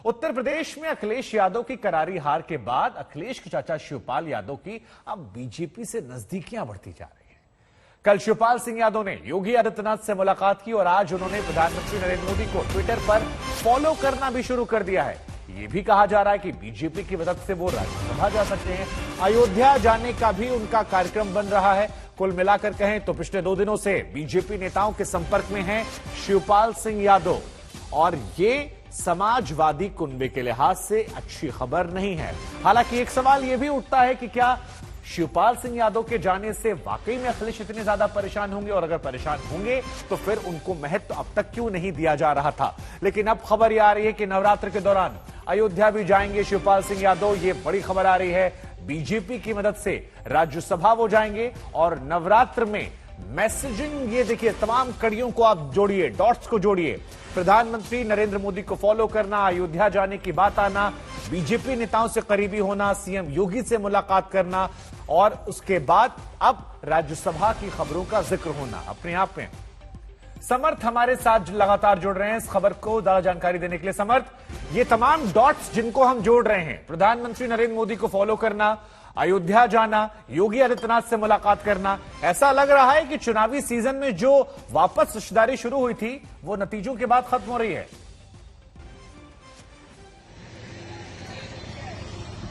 उत्तर प्रदेश में अखिलेश यादव की करारी हार के बाद अखिलेश के चाचा शिवपाल यादव की अब बीजेपी से नजदीकियां बढ़ती जा रही है। कल शिवपाल सिंह यादव ने योगी आदित्यनाथ से मुलाकात की और आज उन्होंने प्रधानमंत्री नरेंद्र मोदी को ट्विटर पर फॉलो करना भी शुरू कर दिया है। यह भी कहा जा रहा है कि बीजेपी की मदद से वो राज्यसभा जा सकते हैं। अयोध्या जाने का भी उनका कार्यक्रम बन रहा है। कुल मिलाकर कहें तो पिछले 2 दिनों से बीजेपी नेताओं के संपर्क में हैं शिवपाल सिंह यादव, और ये समाजवादी कुनबे के लिहाज से अच्छी खबर नहीं है। हालांकि एक सवाल यह भी उठता है कि क्या शिवपाल सिंह यादव के जाने से वाकई में अखिलेश इतने ज्यादा परेशान होंगे, और अगर परेशान होंगे तो फिर उनको महत्व अब तक क्यों नहीं दिया जा रहा था। लेकिन अब खबर यह आ रही है कि नवरात्र के दौरान अयोध्या भी जाएंगे शिवपाल सिंह यादव। ये बड़ी खबर आ रही है। बीजेपी की मदद से राज्यसभा वो जाएंगे और नवरात्र में मैसेजिंग, ये देखिए तमाम कड़ियों को आप जोड़िए, डॉट्स को जोड़िए। प्रधानमंत्री नरेंद्र मोदी को फॉलो करना, अयोध्या जाने की बात आना, बीजेपी नेताओं से करीबी होना, सीएम योगी से मुलाकात करना और उसके बाद अब राज्यसभा की खबरों का जिक्र होना अपने आप में। समर्थ हमारे साथ लगातार जुड़ रहे हैं इस खबर को ज्यादा जानकारी देने के लिए। समर्थ, ये तमाम डॉट्स जिनको हम जोड़ रहे हैं, प्रधानमंत्री नरेंद्र मोदी को फॉलो करना, अयोध्या जाना, योगी आदित्यनाथ से मुलाकात करना, ऐसा लग रहा है कि चुनावी सीजन में जो वापस रिश्तेदारी शुरू हुई थी वो नतीजों के बाद खत्म हो रही है।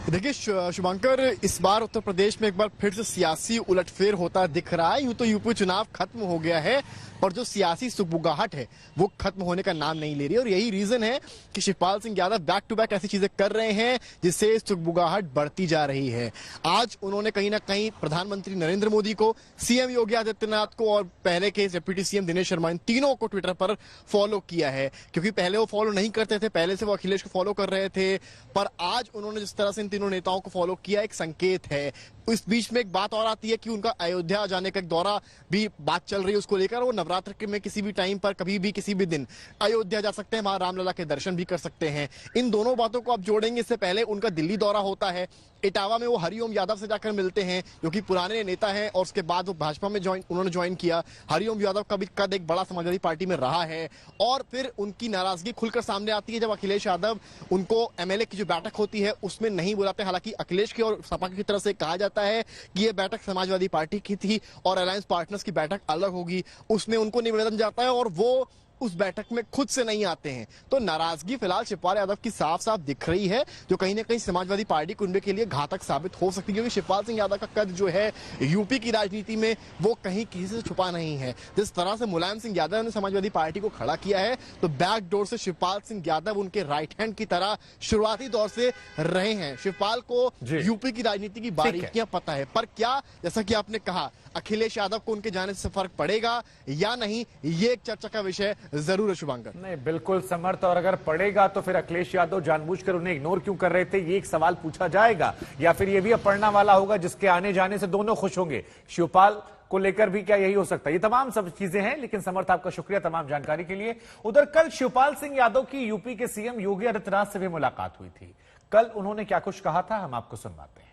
देखिए शुभंकर, इस बार उत्तर प्रदेश में एक बार फिर से सियासी उलटफेर होता दिख रहा है। यूं तो यूपी चुनाव खत्म हो गया है, पर जो सियासी सुगबुगाहट है वो खत्म होने का नाम नहीं ले रही है, और यही रीजन है कि Shivpal Singh Yadav back to back ऐसी चीजें कर रहे हैं जिससे सुगबुगाहट बढ़ती जा रही है। आज उन्होंने कहीं ना कहीं प्रधानमंत्री नरेंद्र मोदी को, सीएम योगी आदित्यनाथ को और पहले के डिप्टी सीएम दिनेश शर्मा, इन तीनों को ट्विटर पर फॉलो किया है। क्योंकि पहले वो फॉलो नहीं करते थे, पहले से वो अखिलेश को फॉलो कर रहे थे, पर आज उन्होंने जिस तरह से इन तीनों नेताओं को फॉलो किया, एक संकेत है। इस बीच में एक बात और आती है कि उनका अयोध्या जाने का एक दौरा भी बात चल रही है उसको लेकर। वो नवरात्र में किसी भी टाइम पर, कभी भी, किसी भी दिन अयोध्या जा सकते हैं, वहां रामलला के दर्शन भी कर सकते हैं। इन दोनों बातों को आप जोड़ेंगे। इससे पहले उनका दिल्ली दौरा होता है, इटावा में वो हरिओम यादव से जाकर मिलते हैं जो कि पुराने नेता हैं, और उसके बाद वो भाजपा में उन्होंने ज्वाइन किया। हरिओम यादव का भी कद एक बड़ा समाजवादी पार्टी में रहा है, और फिर उनकी नाराजगी खुलकर सामने आती है जब अखिलेश यादव उनको एमएलए की जो बैठक होती है उसमें नहीं बुलाते। हालांकि अखिलेश की और सपा की तरफ से कहा जाता है कि यह बैठक समाजवादी पार्टी की थी और अलायंस पार्टनर्स की बैठक अलग होगी, उसमें उनको निवेदन जाता है और वो उस बैठक में खुद से नहीं आते हैं। तो नाराजगी फिलहाल शिवपाल यादव की साफ साफ दिख रही है, जो कहीं ना कहीं समाजवादी पार्टी कुनबे के लिए घातक साबित हो सकती है। क्योंकि शिवपाल सिंह यादव का कद जो है यूपी की राजनीति में वो कहीं किसी से छुपा नहीं है। जिस तरह से मुलायम सिंह यादव ने समाजवादी पार्टी को खड़ा किया है, तो बैक डोर से शिवपाल सिंह यादव उनके राइट हैंड की तरह शुरुआती दौर से रहे हैं। शिवपाल को यूपी की राजनीति की बारीकियां पता है, पर क्या, जैसा कि आपने कहा, अखिलेश यादव को उनके जाने से फर्क पड़ेगा या नहीं, ये एक चर्चा का विषय जरूर है शुभंकर। नहीं, बिल्कुल समर्थ, और अगर पड़ेगा तो फिर अखिलेश यादव जानबूझकर उन्हें इग्नोर क्यों कर रहे थे, ये एक सवाल पूछा जाएगा। या फिर ये भी अब पड़ना वाला होगा जिसके आने जाने से दोनों खुश होंगे। शिवपाल को लेकर भी क्या यही हो सकता है? ये तमाम सब चीजें हैं। लेकिन समर्थ, आपका शुक्रिया तमाम जानकारी के लिए। उधर कल शिवपाल सिंह यादव की यूपी के सीएम योगी आदित्यनाथ से भी मुलाकात हुई थी। कल उन्होंने क्या कुछ कहा था, हम आपको सुनवाते हैं।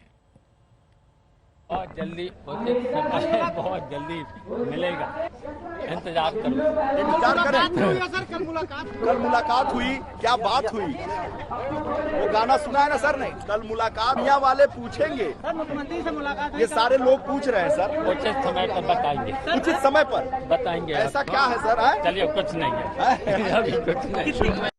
बहुत जल्दी बहुत जल्दी मिलेगा, इंतजार करो। इंतजार करें। सर कल मुलाकात हुई, क्या बात हुई? वो गाना सुना है ना सर ने, कल मुलाकात यहाँ वाले पूछेंगे सर, मुख्यमंत्री से मुलाकात, ये सारे लोग पूछ रहे हैं सर। उचित समय पर बताएंगे, उचित समय पर बताएंगे। ऐसा क्या है सर? चलिए, कुछ नहीं है, अभी कुछ नहीं।